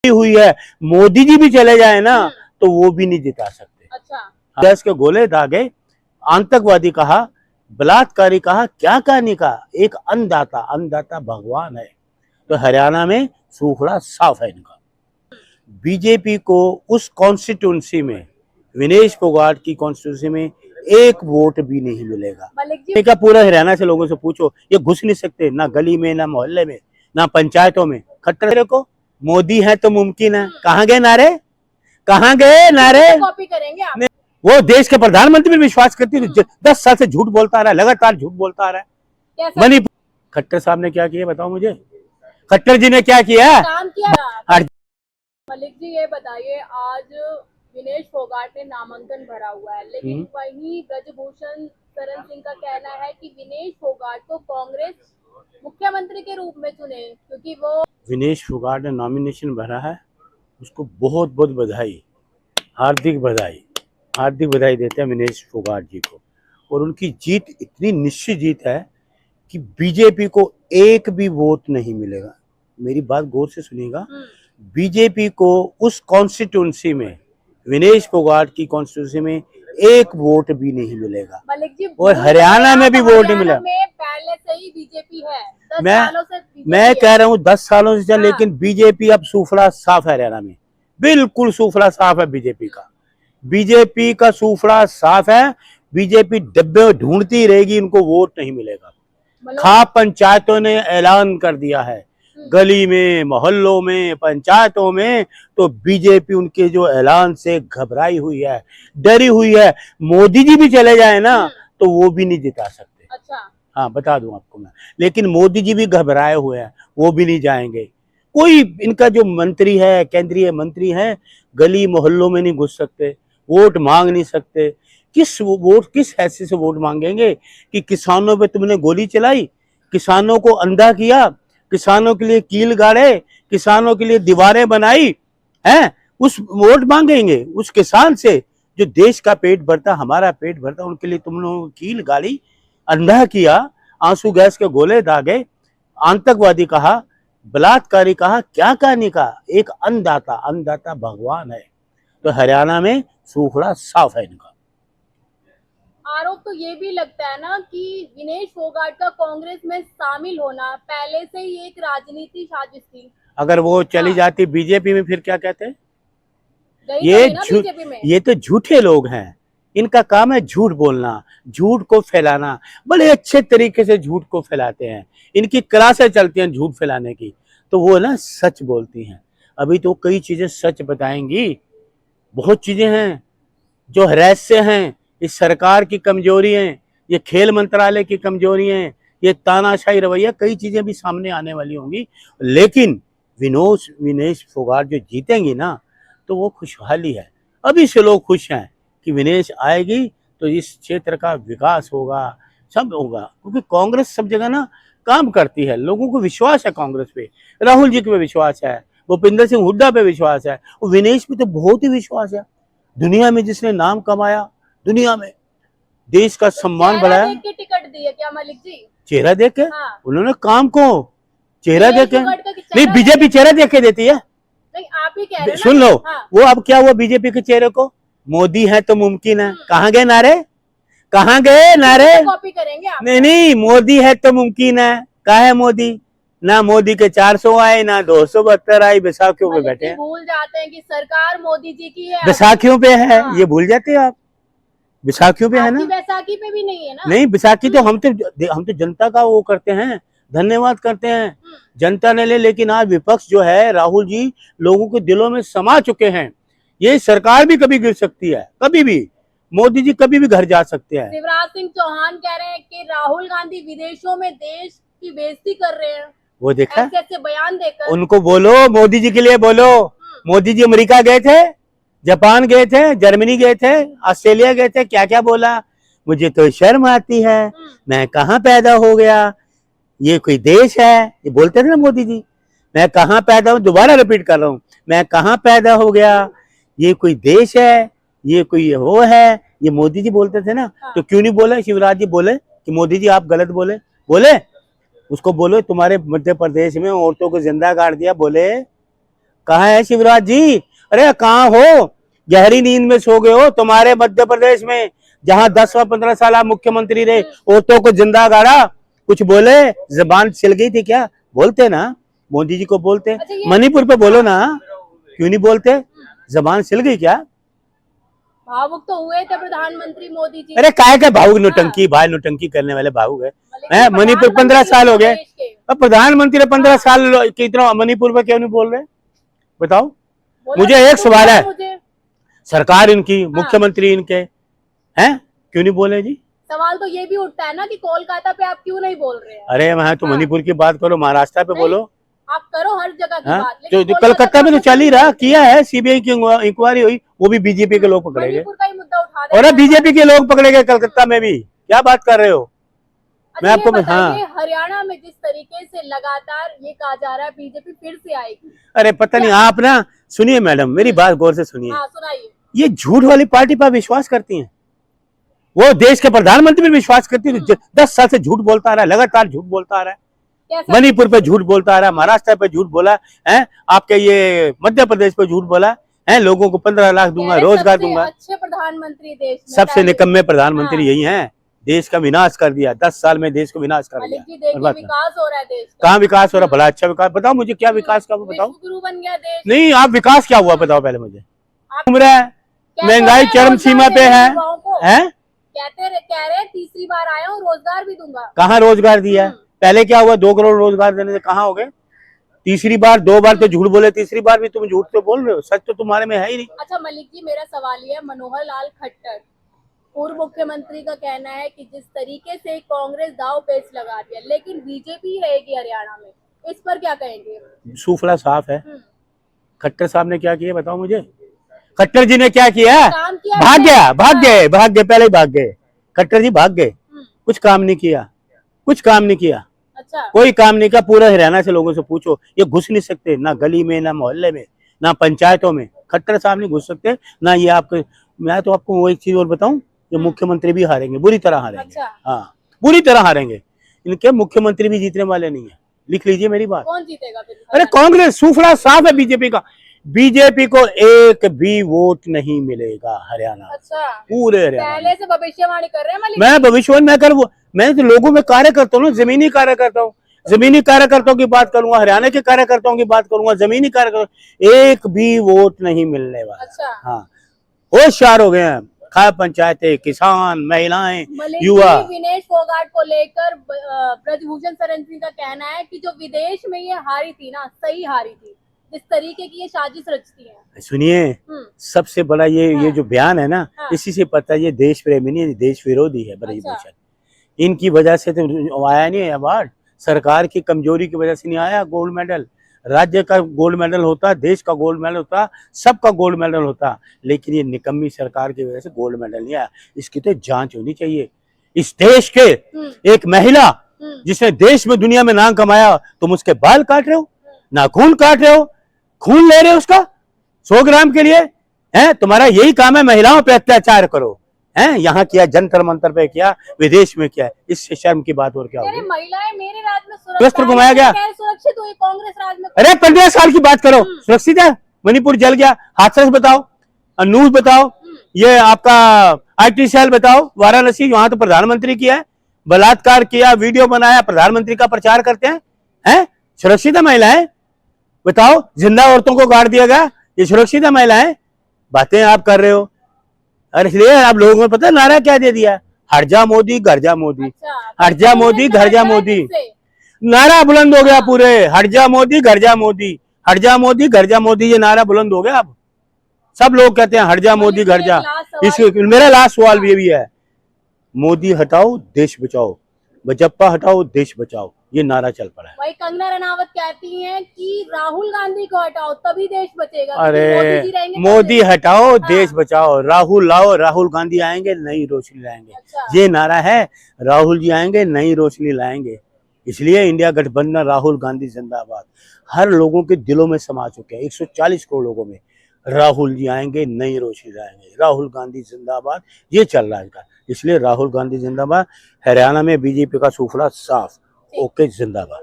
हुई है। मोदी जी भी चले जाए ना तो वो भी नहीं जिता सकते। अच्छा, गैस के गोले दागे, आतंकवादी कहा, बलात्कारी कहा, क्या कहने का, एक अन्नदाता, अन्नदाता भगवान है। तो हरियाणा में सूखड़ा साफ है इनका। बीजेपी को उस कॉन्स्टिट्यूंसी में, विनेश फोगाट की कॉन्स्टिट्यूंसी में एक वोट भी नहीं मिलेगा। मलिक जी क्या पूरा हरियाणा से लोगों से पूछो, ये घुस नहीं सकते ना गली में, ना मोहल्ले में, ना पंचायतों में। खट्टर को मोदी है तो मुमकिन है, कहाँ गए नारे, कहाँ गए नारे। कॉपी करेंगे आप? वो देश के प्रधानमंत्री में विश्वास करती है, 10 साल से झूठ बोलता आ रहा है, लगातार झूठ बोलता आ रहा है। कैसा मणिपुर खट्टर साहब ने क्या किया बताओ मुझे, खट्टर जी ने क्या किया। काम किया आप? मलिक जी ये बताइए, आज विनेश फोगाट ने नामांकन भरा हुआ है, लेकिन वहीं ब्रजभूषण शरण सिंह का कहना है कि विनेश फोगाट को कांग्रेस मुख्यमंत्री के रूप में चुने, क्योंकि वो विनेश फोगाट ने नॉमिनेशन भरा है, उसको बहुत बहुत बधाई, हार्दिक बधाई, हार्दिक बधाई देते हैं विनेश फोगाट जी को। और उनकी जीत इतनी निश्चित जीत है कि बीजेपी को एक भी वोट नहीं मिलेगा। मेरी बात गौर से सुनिएगा, बीजेपी को उस कॉन्स्टिट्यूंसी में, विनेश फोगाट की कॉन्स्टिट्यूंसी में एक वोट भी नहीं मिलेगा। मलिक जी और हरियाणा में भी वोट नहीं मिला। में पहले से ही बीजेपी है, 10 मैं सालों से बीजेपी मैं कह रहा हूँ 10 सालों से चल, हाँ। लेकिन बीजेपी अब सूफड़ा साफ है हरियाणा में, बिल्कुल सूफड़ा साफ है बीजेपी का। बीजेपी का सूफड़ा साफ है। बीजेपी डब्बे ढूंढती रहेगी, इनको वोट नहीं मिलेगा। खाप पंचायतों ने ऐलान कर दिया है, गली में, मोहल्लों में, पंचायतों में, तो बीजेपी उनके जो ऐलान से घबराई हुई है, डरी हुई है। मोदी जी भी चले जाए ना तो वो भी नहीं जिता सकते। अच्छा, हाँ बता दूं आपको मैं, लेकिन मोदी जी भी घबराए हुए हैं, वो भी नहीं जाएंगे। कोई इनका जो मंत्री है, केंद्रीय मंत्री है, गली मोहल्लों में नहीं घुस सकते, वोट मांग नहीं सकते। किस हैसियत से वोट मांगेंगे कि किसानों पे तुमने गोली चलाई, किसानों को अंधा किया, किसानों के लिए कील गाड़े, किसानों के लिए दीवारें बनाई हैं, उस वोट मांगेंगे उस किसान से जो देश का पेट भरता, हमारा पेट भरता, उनके लिए तुम लोगों कील गाड़ी, अंधा किया, आंसू गैस के गोले दागे, आतंकवादी कहा, बलात्कारी कहा, क्या कहने का, एक अन्नदाता, अन्नदाता भगवान है। तो हरियाणा में सूखड़ा साफ है इनका। आरोप तो ये भी लगता है ना कि विनेश फोगाट का कांग्रेस में शामिल होना पहले से ही एक राजनीति साजिश थी। अगर वो चली जाती बीजेपी में, फिर क्या कहते हैं, बीजेपी में ये तो झूठे लोग हैं, इनका काम है झूठ बोलना, झूठ को फैलाना, बड़े अच्छे तरीके से झूठ को फैलाते हैं। इनकी क्लासें चलती हैं झूठ फैलाने की, तो वो ना सच बोलती हैं। अभी तो कई चीजें सच बताएंगी, बहुत चीजें हैं जो रहस्य हैं। इस सरकार की कमजोरी है, ये खेल मंत्रालय की कमजोरी है, ये तानाशाही रवैया, कई चीजें भी सामने आने वाली होंगी। लेकिन विनेश फोगाट जो जीतेंगी ना, तो वो खुशहाली है। अभी से लोग खुश हैं कि विनेश आएगी तो इस क्षेत्र का विकास होगा, सब होगा, क्योंकि कांग्रेस सब जगह ना काम करती है। लोगों को विश्वास है कांग्रेस पे, राहुल जी पे विश्वास है, भूपेंद्र सिंह हुड्डा पे विश्वास है, और विनेश पे तो बहुत ही विश्वास है। दुनिया में जिसने नाम कमाया, दुनिया में देश का सम्मान बढ़ाया, देख के टिकट दी है क्या मलिक जी? चेहरा देख के? हाँ। उन्होंने काम को चेहरा देख के नहीं, चेहरा बीजेपी चेहरा देख के देती है। नहीं, आप ही कह रहे हैं सुन ना? लो, हाँ। वो अब क्या हुआ बीजेपी के चेहरे को, मोदी है तो मुमकिन है, कहाँ गए नारे, कहाँ गए नारे। कॉपी करेंगे आप? नहीं, मोदी है तो मुमकिन है, कहा है मोदी, ना मोदी के 400 आए, ना 272 आई, बैसाखियों पे बैठे हैं। भूल जाते हैं कि सरकार मोदी जी की है, बैसाखियों पे है। हाँ। ये भूल जाते हो आप, बैसाखियों पे है ना। बैसाखी पे भी नहीं है ना? नहीं, बैसाखी तो हम तो जनता का वो करते हैं, धन्यवाद करते हैं, जनता ने लेकिन आज विपक्ष जो है, राहुल जी लोगों के दिलों में समा चुके हैं। ये सरकार भी कभी गिर सकती है, कभी भी मोदी जी कभी भी घर जा सकते हैं। शिवराज सिंह चौहान कह रहे हैं कि राहुल गांधी विदेशों में देश की बेइज्जती कर रहे हैं, वो देखा, ऐसे बयान देकर। उनको बोलो, मोदी जी के लिए बोलो। मोदी जी अमेरिका गए थे, जापान गए थे, जर्मनी गए थे, ऑस्ट्रेलिया गए थे, क्या क्या बोला, मुझे तो शर्म आती है, मैं कहाँ पैदा हो गया, ये कोई देश है, ये बोलते थे ना मोदी जी, मैं कहाँ पैदा हूँ, दोबारा रिपीट कर रहा हूँ, मैं कहाँ पैदा हो गया, ये कोई देश है, ये कोई वो है, ये मोदी जी बोलते थे ना। हाँ। तो क्यों नहीं बोले शिवराज जी, बोले कि मोदी जी आप गलत बोले, उसको बोलो तुम्हारे मध्य प्रदेश में औरतों को जिंदा गाड़ दिया, बोले कहाँ है शिवराज जी? अरे कहाँ हो? गहरी नींद में सो गए हो? तुम्हारे मध्य प्रदेश में जहाँ 10 व 15 साल आप मुख्यमंत्री रहे, औरतों को जिंदा गाड़ा, कुछ बोले? जबान छिल गई थी क्या? बोलते ना, मोदी जी को बोलते। अच्छा, ये मणिपुर पे बोलो ना, क्यों नहीं बोलते? जबान छिल गई क्या? भावुक तो हुए थे प्रधानमंत्री मोदी जी। अरे काय का भावुक? नौटंकी, भाई नौटंकी करने वाले भावुक है। मणिपुर 15 साल हो गए, देश के। अब प्रधानमंत्री 15 साल कितना मणिपुर पे क्यों नहीं बोल रहे? बताओ। बोलो मुझे ना, एक सवाल है, मुझे सरकार इनकी, मुख्यमंत्री इनके हैं, क्यों नहीं बोले जी? सवाल तो ये भी उठता है ना कि कोलकाता पे आप क्यों नहीं बोल रहे हैं? अरे वहां तो हाँ। मणिपुर की बात करो, महाराष्ट्र पे नहीं, बोलो। आप करो हर जगह की हाँ? बात, जो लेकिन कलकत्ता में तो आपको चल ही क्यों रहा, नहीं किया है, सीबीआई की इंक्वायरी हुई, वो भी बीजेपी के लोग पकड़े गए। मणिपुर का ही मुद्दा उठा और देना। बीजेपी के लोग पकड़े गए कलकत्ता में भी, क्या बात कर रहे हो? अच्छा, मैं आपको ये बताइए, हाँ, हरियाणा में जिस तरीके से लगातार ये कहा जा रहा है बीजेपी फिर से आएगी। अरे पता नहीं, आप ना सुनिए मैडम, मेरी बात गौर से सुनिए। हाँ, सुनाइए। ये झूठ वाली पार्टी पर विश्वास करती हैं, वो देश के प्रधानमंत्री पर विश्वास करती है। 10 साल से झूठ बोलता आ रहा है, लगातार झूठ बोलता आ रहा है। कैसा? मणिपुर पे झूठ बोलता आ रहा है, महाराष्ट्र पे झूठ बोला है, आपके ये मध्य प्रदेश पे झूठ बोला है, लोगों को 15 लाख दूंगा, रोजगार दूंगा। अच्छे प्रधानमंत्री देश में, सबसे निकम्मे प्रधानमंत्री हाँ। यही हैं, देश का विनाश कर दिया, 10 साल में देश को विनाश कर मलिक जी दिया। देखिए, विकास हो रहा है देश का। कहाँ विकास हो रहा? भला अच्छा विकास बताओ मुझे, क्या विकास का बताओ। विश्व गुरु बन गया देश। नहीं, आप विकास क्या हुआ बताओ पहले मुझे। आप घूम रहा है, कहते महंगाई हैं चरम रोजगार सीमा पे देंगे है, युवाओं को। हैं? कह रहे तीसरी बार आया हूँ, रोजगार भी दूंगा। कहाँ रोजगार दिया? पहले क्या हुआ? 2 करोड़ रोजगार देने से कहाँ हो गए? तीसरी बार, 2 बार तो झूठ बोले, तीसरी बार भी तुम झूठ तो बोल रहे हो, सच तो तुम्हारे में है ही नहीं। अच्छा मलिक जी, मेरा सवाल ये है, मनोहर लाल खट्टर पूर्व मुख्यमंत्री का कहना है कि जिस तरीके से कांग्रेस दाव पेच लगा दिया, लेकिन बीजेपी रहेगी हरियाणा में, इस पर क्या कहेंगे? सूफड़ा साफ है। खट्टर साहब ने क्या किया बताओ मुझे? खट्टर जी ने क्या किया? काम किया, भाग गया, भाग गए, पहले ही भाग गए। खट्टर जी भाग गए, कुछ काम नहीं किया, कुछ काम नहीं किया। अच्छा, कोई काम नहीं किया। पूरा हरियाणा से लोगों से पूछो, ये घुस नहीं सकते, ना गली में, ना मोहल्ले में, ना पंचायतों में। खट्टर साहब नहीं घुस सकते ना। ये आपके, मैं तो आपको वो एक चीज और बताऊं, ये मुख्यमंत्री भी हारेंगे, बुरी तरह हारेंगे। अच्छा। हाँ, बुरी तरह हारेंगे। इनके मुख्यमंत्री भी जीतने वाले नहीं है, लिख लीजिए मेरी बात। कौन जीतेगा फिर? अरे कांग्रेस, सूफड़ा साफ है बीजेपी का। बीजेपी को एक भी वोट नहीं मिलेगा हरियाणा। अच्छा, पूरे हरियाणा पहले से भविष्यवाणी कर रहे हैं मलिक? मैं भविष्यवाणी मैं कर, मैं तो लोगों में कार्य करता हूँ, जमीनी कार्य करता हूँ, जमीनी कार्यकर्ताओं की बात करूंगा, हरियाणा के कार्यकर्ताओं की बात करूंगा, जमीनी कार्यकर्ता, एक भी वोट नहीं मिलने वाला। अच्छा, हाँ, होशियार हो गए हैं, खा पंचायतें, किसान, महिलाएं, मलिक युवा। जी, विनेश फोगाट को लेकर ब्रजभूषण शरण सिंह का कहना है कि जो विदेश में ये हारी थी ना, सही हारी थी, जिस तरीके की ये साजिश रचती है। सुनिए, सबसे बड़ा ये जो बयान है ना, हाँ। इसी से पता है ये देश प्रेमी नहीं, देश विरोधी है ब्रजभूषण। इनकी वजह से तो आया नहीं है अवार्ड, सरकार की कमजोरी की वजह से नहीं आया गोल्ड मेडल। राज्य का गोल्ड मेडल होता, देश का गोल्ड मेडल होता, सबका गोल्ड मेडल होता, लेकिन ये निकम्मी सरकार की वजह से गोल्ड मेडल नहीं आया। इसकी तो जांच होनी चाहिए। इस देश के एक महिला जिसने देश में, दुनिया में नाम कमाया, तुम उसके बाल काट रहे हो, नाखून काट रहे हो, खून ले रहे हो उसका 100 ग्राम के लिए, हैं? तुम्हारा यही काम है महिलाओं पे अत्याचार करो, हैं? यहाँ किया, जंतर मंतर पे किया, विदेश में किया, इससे शर्म की बात और क्या होगी? महिलाएं मेरे राज्य में वस्त्र घुमाया गया, सुरक्षित हुई, कांग्रेस राज में। अरे 15 साल की बात करो, सुरक्षित है? मणिपुर जल गया, हादसा बताओ, न्यूज बताओ, ये आपका IT सेल बताओ, वाराणसी, वहां तो प्रधानमंत्री किया है, बलात्कार किया, वीडियो बनाया, प्रधानमंत्री का प्रचार करते हैं, हैं? सुरक्षित है महिलाएं? बताओ, जिंदा औरतों को गाड़ दिया गया, ये सुरक्षित है महिलाएं? बातें आप कर रहे हो। और इसलिए आप लोगों को पता है नारा क्या दे दिया? हट जा मोदी, घर जा मोदी। अच्छा, हट जा मोदी, घर जा मोदी, नारा बुलंद हो गया पूरे। हट जा मोदी, घर जा मोदी, हट जा मोदी, घर जा मोदी, ये नारा बुलंद हो गया। अब सब लोग कहते हैं हट जा मोदी, घर जा। इसके मेरा लास्ट सवाल ये भी है, मोदी हटाओ देश बचाओ, बजप्पा हटाओ देश बचाओ, ये नारा चल पड़ा है। वही कंगना रनावत कहती हैं कि राहुल गांधी को हटाओ तभी देश बचेगा। अरे मोदी हटाओ देश बचाओ, राहुल लाओ, राहुल गांधी आएंगे नई रोशनी लाएंगे। अच्छा। ये नारा है, राहुल जी आएंगे नई रोशनी लाएंगे। इसलिए इंडिया गठबंधन, राहुल गांधी जिंदाबाद हर लोगों के दिलों में समा चुके हैं, 140 करोड़ लोगों में। राहुल जी आएंगे नई रोशनी लाएंगे, राहुल गांधी जिंदाबाद, ये चल रहा है इनका। इसलिए राहुल गांधी जिंदाबाद। हरियाणा में बीजेपी का सूफड़ा साफ, ओके जिंदाबाद।